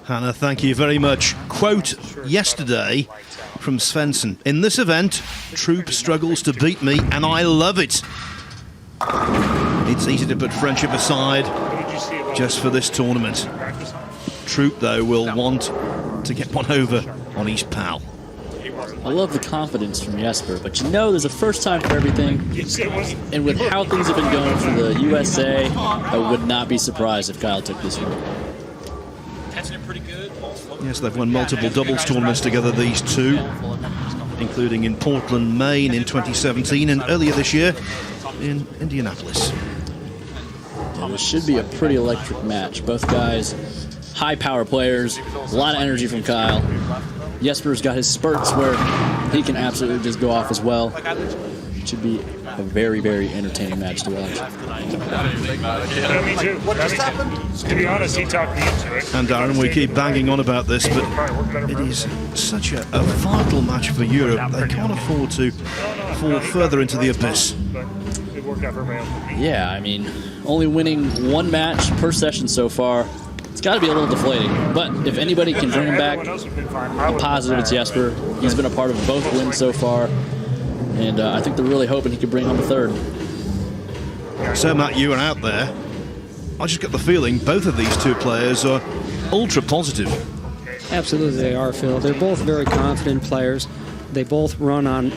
Hannah, thank you very much. Quote yesterday from Svensson: "In this event, Troup struggles to beat me, and I love it. It's easy to put friendship aside just for this tournament." Troup, though, will want to get one over on his pal. I love the confidence from Jesper, but you know there's a first time for everything. And with how things have been going for the USA, I would not be surprised if Kyle took this one. Yes, they've won multiple doubles tournaments together, these two, including in Portland, Maine in 2017 and earlier this year in Indianapolis. Yeah, this should be a pretty electric match. Both guys, high power players, a lot of energy from Kyle. Jesper's got his spurts where he can absolutely just go off as well. It should be a very, very entertaining match to watch. Yeah, me too. What just happened? To be honest, he talked me into it. And Darren, we keep banging on about this, but it is such a vital match for Europe. They can't afford to fall further into the abyss. Yeah, I mean, only winning one match per session so far, it's got to be a little deflating. But if anybody can bring him back a positive, it's Jesper. He's been a part of both wins so far, and I think they're really hoping he can bring home a third. So, Matt, you are out there. I just get the feeling both of these two players are ultra positive. Absolutely they are, Phil. They're both very confident players. They both run on,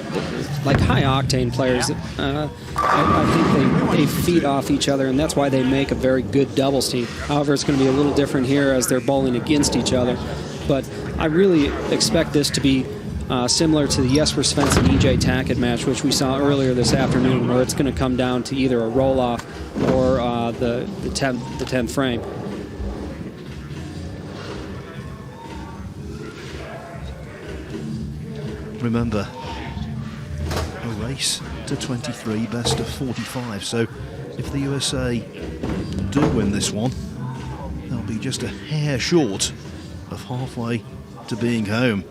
like, high-octane players. I think they feed off each other, and that's why they make a very good doubles team. However, it's going to be a little different here as they're bowling against each other. But I really expect this to be similar to the Jesper Svensson EJ Tackett match, which we saw earlier this afternoon, where it's going to come down to either a roll-off or the 10th frame. Remember, a race to 23, best of 45. So if the USA do win this one, they'll be just a hair short of halfway to being home.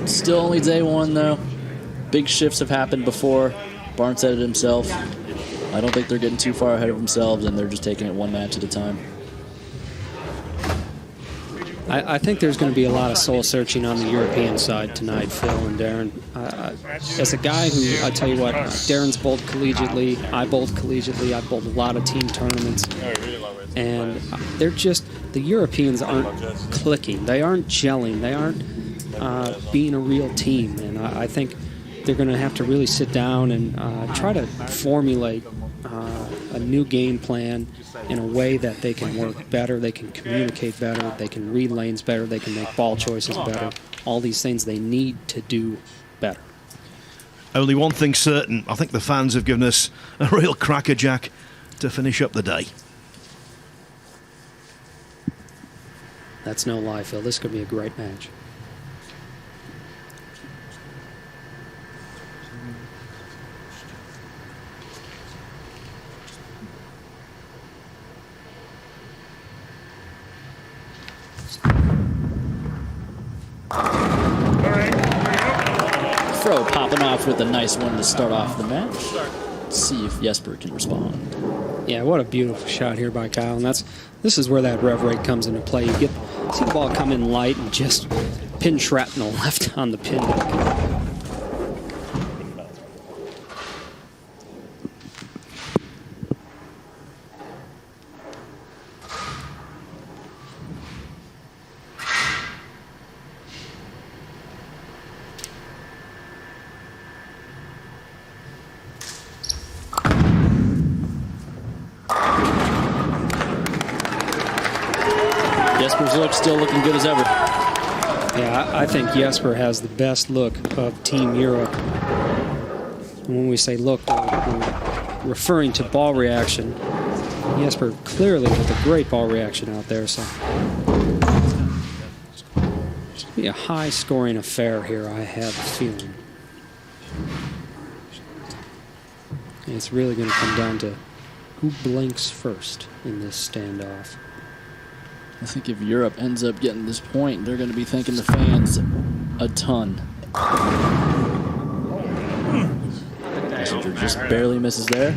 Still only day one, though. Big shifts have happened before. Barnes said it himself. I don't think they're getting too far ahead of themselves, and they're just taking it one match at a time. I think there's going to be a lot of soul-searching on the European side tonight, Phil and Darren. As a guy who, I tell you what, Darren's bowled collegiately, I bowled collegiately, I bowled a lot of team tournaments, and they're just, the Europeans aren't clicking, they aren't gelling, they aren't being a real team, and I think they're going to have to really sit down and try to formulate a new game plan in a way that they can work better, they can communicate better, they can read lanes better, they can make ball choices better. All these things they need to do better. Only one thing certain, I think the fans have given us a real crackerjack to finish up the day. That's no lie, Phil. This could be a great match. Fro popping off with a nice one to start off the match. Let's see if Jesper can respond. Yeah, what a beautiful shot here by Kyle, and this is where that rev rate comes into play. You see the ball come in light and just pin shrapnel left on the pin deck. Jesper's look still looking good as ever. Yeah, I think Jesper has the best look of Team Europe. And when we say look, we're referring to ball reaction. Jesper clearly with a great ball reaction out there. So it's going to be a high-scoring affair here, I have a feeling. And it's really going to come down to who blinks first in this standoff. I think if Europe ends up getting this point, they're going to be thanking the fans a ton. Messenger just barely misses there.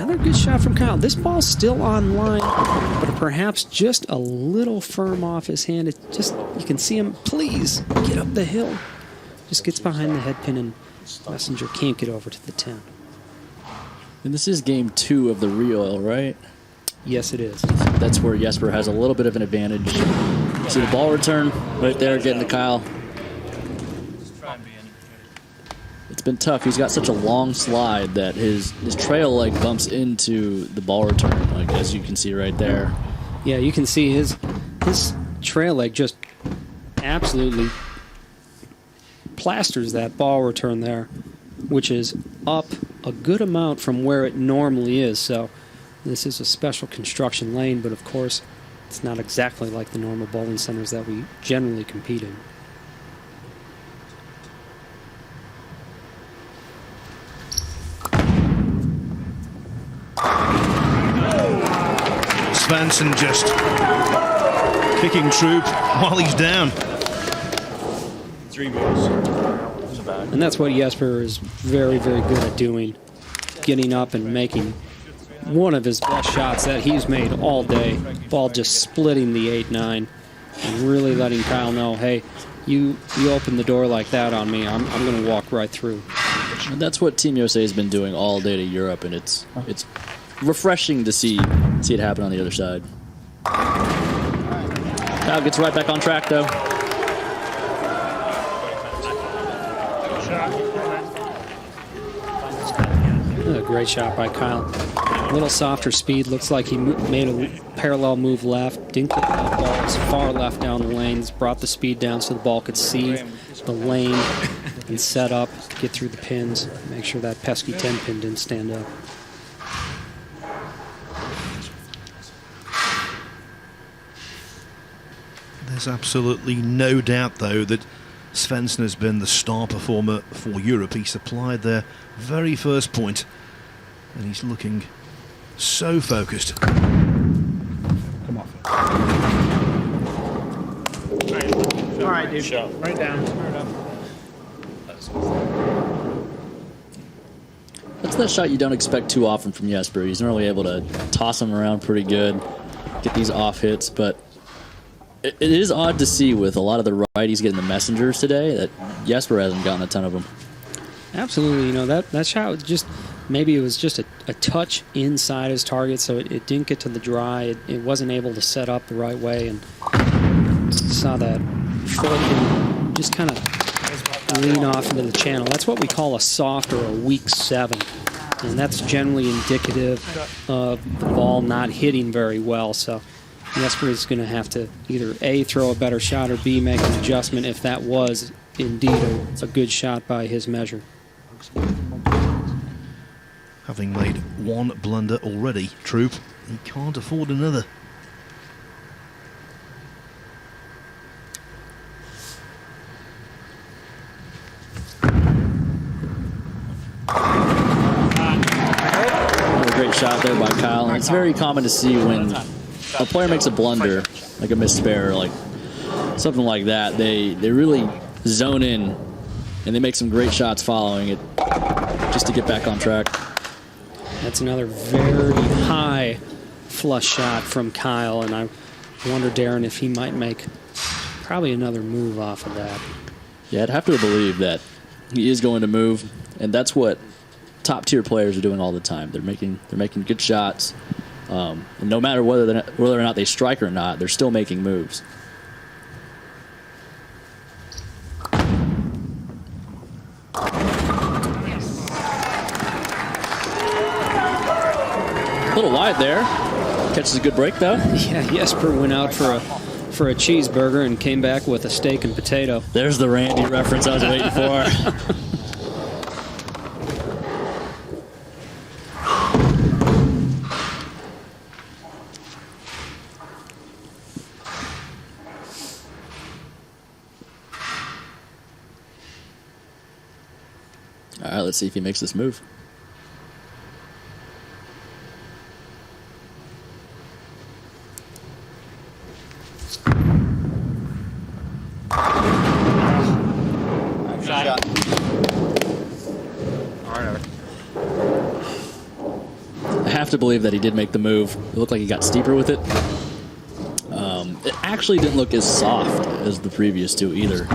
another good shot from Kyle. This ball's still on line, but perhaps just a little firm off his hand. It just, you can see him, please, get up the hill. Just gets behind the head pin, and Messenger can't get over to the 10. And this is game 2 of the re-oil, right? Yes, it is. That's where Jesper has a little bit of an advantage. See the ball return right there, getting to Kyle. It's been tough. He's got such a long slide that his trail leg bumps into the ball return, like as you can see right there. Yeah, you can see his trail leg just absolutely plasters that ball return there, which is up a good amount from where it normally is. So this is a special construction lane, but of course it's not exactly like the normal bowling centers that we generally compete in. Svensson just kicking Troup while he's down. 3 balls. And that's what Jesper is very, very good at doing, getting up and making one of his best shots that he's made all day. Ball just splitting the 8-9 and really letting Kyle know, hey, you open the door like that on me, I'm going to walk right through. And that's what Team USA has been doing all day to Europe, and it's refreshing to see it happen on the other side. Kyle gets right back on track, though. A great shot by Kyle. A little softer speed. Looks like he made a parallel move left. Didn't get that ball as far left down the lanes. Brought the speed down so the ball could see the lane and set up, get through the pins, make sure that pesky 10 pin didn't stand up. There's absolutely no doubt, though, that Svensson has been the star performer for Europe. He supplied their very first point, and he's looking so focused. Come on. All right, dude. Right down. That's that shot you don't expect too often from Jesper. He's normally able to toss them around pretty good, get these off hits, but it is odd to see with a lot of the righties getting the messengers today that Jesper hasn't gotten a ton of them. Absolutely. You know, that shot was just, maybe it was just a touch inside his target, so it didn't get to the dry. It wasn't able to set up the right way, and saw that foot just kind of lean off into the channel. That's what we call a soft or a weak 7, and that's generally indicative of the ball not hitting very well. So Jesper is going to have to either A, throw a better shot, or B, make an adjustment if that was indeed a good shot by his measure. Having made one blunder already, Troup, he can't afford another. Another great shot there by Kyle, and it's very common to see when a player makes a blunder, like a missed spare, like something like that, they really zone in, and they make some great shots following it just to get back on track. That's another very high flush shot from Kyle, and I wonder, Darren, if he might make probably another move off of that. Yeah, I'd have to believe that he is going to move, and that's what top-tier players are doing all the time. They're making good shots. And no matter whether or not they strike or not, they're still making moves. A little wide there. Catches a good break, though. Yeah, Jesper went out for a cheeseburger and came back with a steak and potato. There's the Randy reference I was waiting for. All right, let's see if he makes this move. have to believe that he did make the move. It looked like he got steeper with it. It actually didn't look as soft as the previous two either.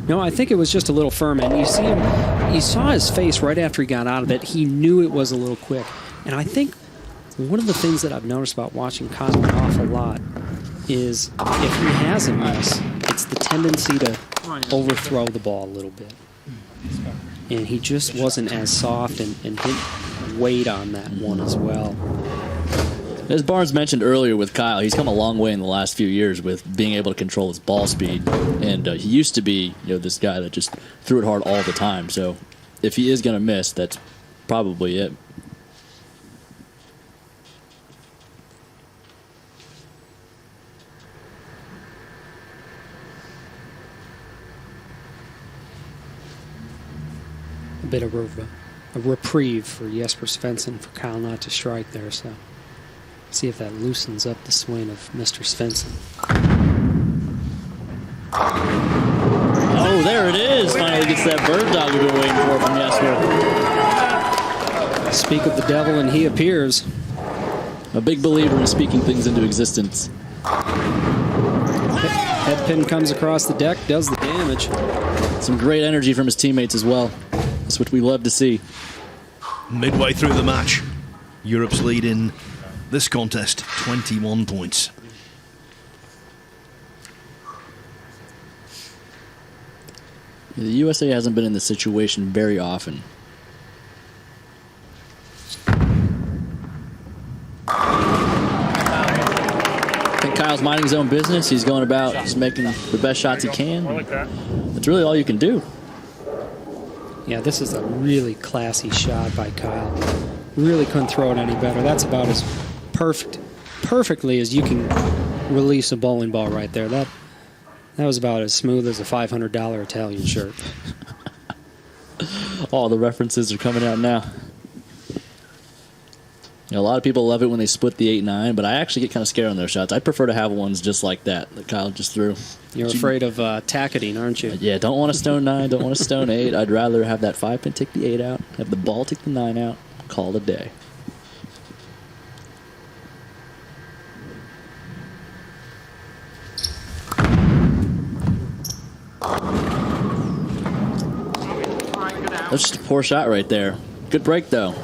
No, I think it was just a little firm, and you see him. You saw his face right after he got out of it. He knew it was a little quick, and I think one of the things that I've noticed about watching Kyle an awful lot is if he has a miss, it's the tendency to overthrow the ball a little bit, and he just wasn't as soft and didn't wait on that one as well. As Barnes mentioned earlier with Kyle, he's come a long way in the last few years with being able to control his ball speed. And he used to be, this guy that just threw it hard all the time. So if he is going to miss, that's probably it. A bit of a reprieve for Jesper Svensson for Kyle not to strike there. So see if that loosens up the swing of Mr. Svensson. Oh, there it is. Finally gets that bird dog we've been waiting for from Jesper. Speak of the devil and he appears. A big believer in speaking things into existence. Head pin comes across the deck, does the damage. Some great energy from his teammates as well. That's what we love to see. Midway through the match, Europe's lead in this contest, 21 points. The USA hasn't been in this situation very often. I think Kyle's minding his own business. He's going about just making the best shots he can. That's really all you can do. Yeah, this is a really classy shot by Kyle. Really couldn't throw it any better. That's about as perfectly as you can release a bowling ball right there. That was about as smooth as a $500 Italian shirt. All the references are coming out now. A lot of people love it when they split the 8-9, but I actually get kind of scared on those shots. I'd prefer to have ones just like that Kyle just threw. You're afraid of tacketing, aren't you? Yeah, don't want a stone 9, don't want a stone 8. I'd rather have that 5-pin take the 8 out, have the ball take the 9 out, call it a day. That's just a poor shot right there. Good break, though.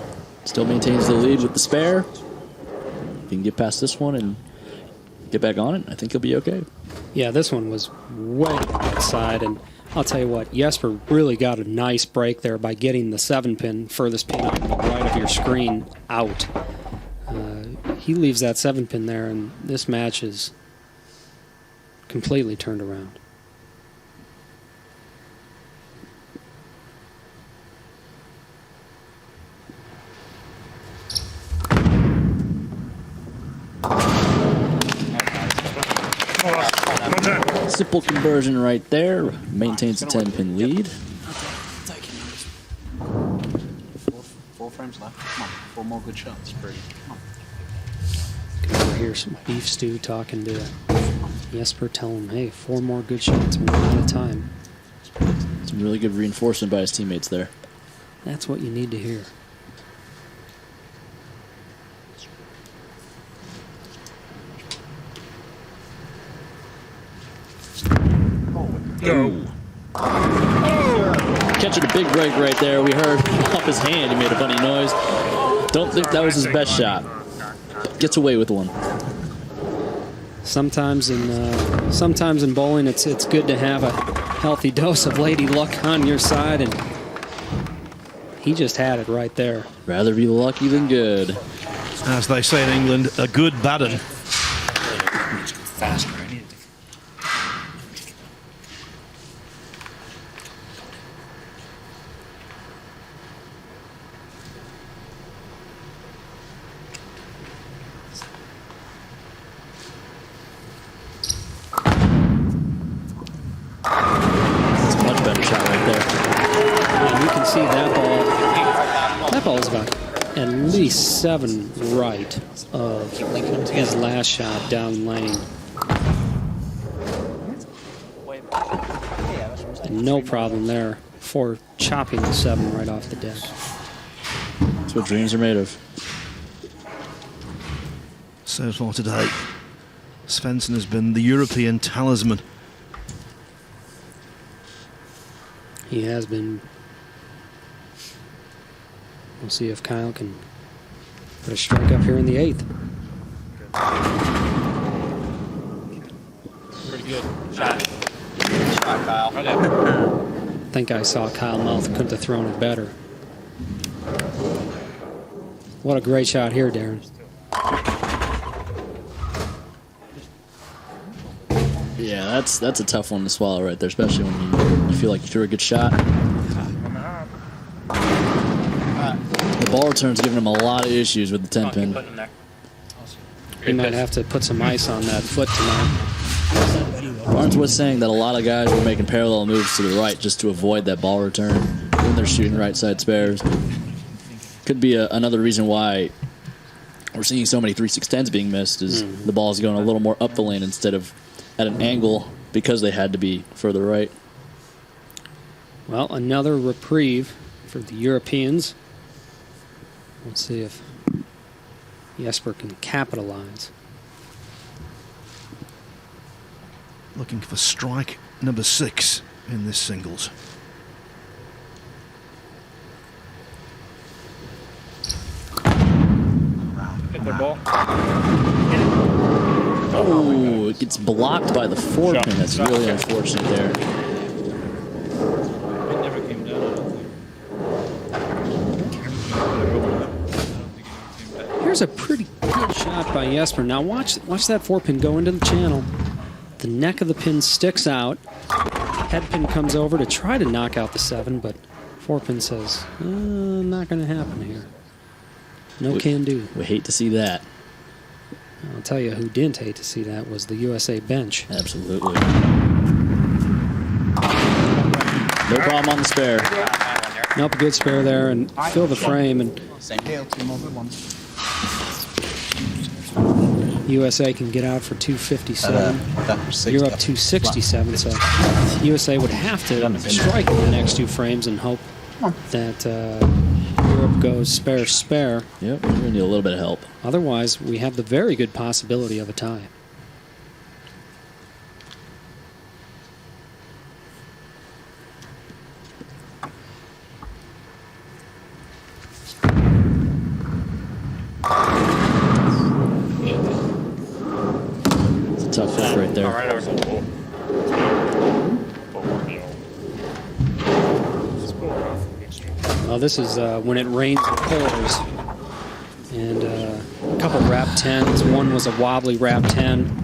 Still maintains the lead with the spare. If he can get past this one and get back on it, I think he'll be okay. Yeah, this one was way outside, and I'll tell you what, Jesper really got a nice break there by getting the 7-pin, furthest pin on the right of your screen, out. He leaves that 7-pin there, and this match is completely turned around. Simple conversion right there. Maintains a 10-pin lead. Four frames left. Come on. 4 more good shots. Brady. Come on. Can overhear some beef stew talking to Jesper, telling him, hey, 4 more good shots, 1 at a time. Some really good reinforcement by his teammates there. That's what you need to hear. Go. Catching a big break right there. We heard off his hand he made a funny noise. Don't think that was his best shot. Gets away with one. Sometimes in bowling, it's good to have a healthy dose of lady luck on your side, and he just had it right there. Rather be lucky than good. As they say in England, a good bad 'un. Faster. I need to. It's a much better shot right there. And you can see that ball. That ball is about at least 7 right of his last shot down lane. And no problem there for chopping the 7 right off the deck. That's what dreams are made of. So far today, Svensson has been the European talisman. He has been. We'll see if Kyle can put a strike up here in the 8th. Pretty good. Shot. Shot, Kyle. I think I saw Kyle mouth couldn't have thrown it better. What a great shot here, Darren. Yeah, that's a tough one to swallow right there, especially when you feel like you threw a good shot. The ball return's giving him a lot of issues with the 10 pin. He might have to put some ice on that foot tonight. Barnes was saying that a lot of guys were making parallel moves to the right just to avoid that ball return when they're shooting right side spares. Could be another reason why we're seeing so many 3-6-10s being missed is the ball's going a little more up the lane instead of at an angle because they had to be further right. Well, another reprieve for the Europeans. Let's see if Jesper can capitalize. Looking for strike number 6 in this singles. Hit the ball. Oh, it gets blocked by the 4-pin. That's really unfortunate there. It never came down, I don't think. Here's a pretty good shot by Jesper. Now watch that 4-pin go into the channel. The neck of the pin sticks out. Head pin comes over to try to knock out the 7, but 4-pin says, not going to happen here. No can do. We hate to see that. I'll tell you who didn't hate to see that was the USA bench. Absolutely. No problem on the spare. Nope, good spare there and fill the frame. And Same deal, 2 more good ones. USA can get out for 257. You're up 267, so USA would have to strike in the next 2 frames and hope that Europe goes spare. Yep, we're going to need a little bit of help. Otherwise, we have the very good possibility of a tie. It's a tough hit right there. All right, Well, this is when it rains and pours. And a couple wrap 10s. One was a wobbly wrap 10.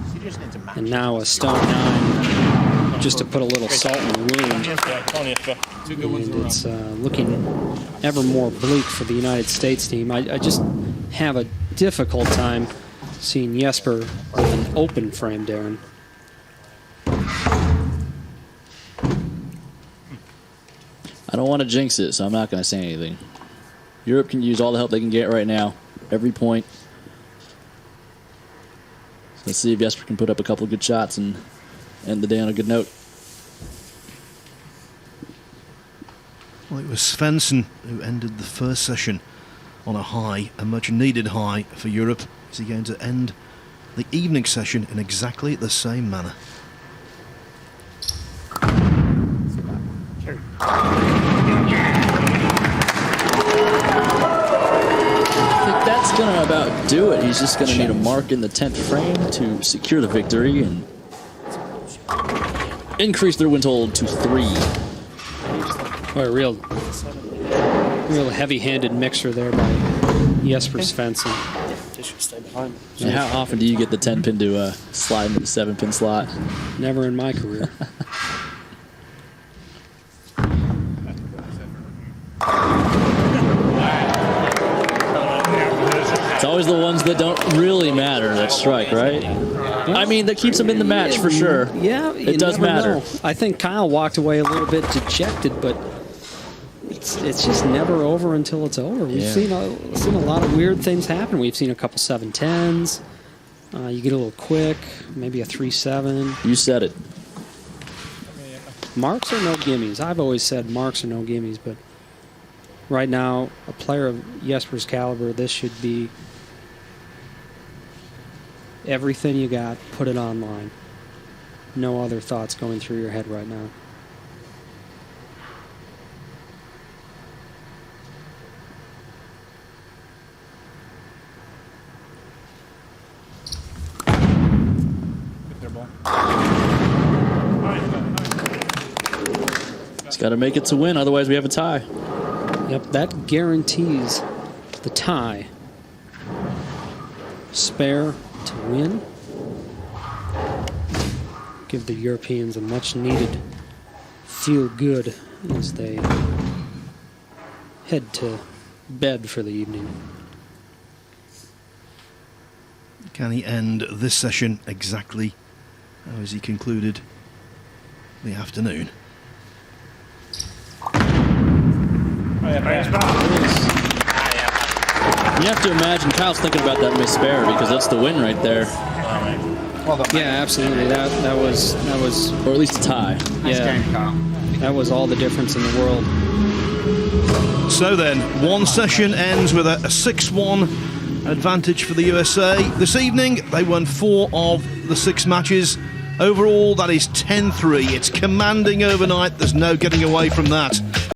And now a stone 9 just to put a little salt in the wound. And it's looking ever more bleak for the United States team. I just have a difficult time seeing Jesper with an open frame, Darren. I don't want to jinx it, so I'm not going to say anything. Europe can use all the help they can get right now. Every point. Let's see if Jesper can put up a couple of good shots and end the day on a good note. Well, it was Svensson who ended the first session on a high, a much needed high for Europe. Is he going to end the evening session in exactly the same manner? I think that's going to about do it. He's just going to need a mark in the 10th frame to secure the victory and increase their win total to 3. Boy, a real heavy-handed mixer there by Jesper Svensson. And how often do you get the 10-pin to slide into the 7-pin slot? Never in my career. It's always the ones that don't really matter that strike, right? I mean, that keeps them in the match for sure. Yeah, it does matter. Know. I think Kyle walked away a little bit dejected, but it's just never over until it's over. We've seen a lot of weird things happen. We've seen a couple 7-10s. You get a little quick, maybe a 3-7. You said it. Marks are no gimmies. I've always said marks are no gimmies, but right now, a player of Jesper's caliber, this should be everything you got, put it online. No other thoughts going through your head right now. Get their ball. He's got to make it to win, otherwise we have a tie. Yep, that guarantees the tie. Spare to win. Give the Europeans a much-needed feel-good as they head to bed for the evening. Can he end this session exactly as he concluded the afternoon? You have to imagine Kyle's thinking about that miss spare because that's the win right there. Yeah, absolutely. That was, Or at least a tie. yeah, that was all the difference in the world. So then, one session ends with a 6-1 advantage for the USA. This evening, they won 4 of the 6 matches. Overall, that is 10-3. It's commanding overnight. There's no getting away from that.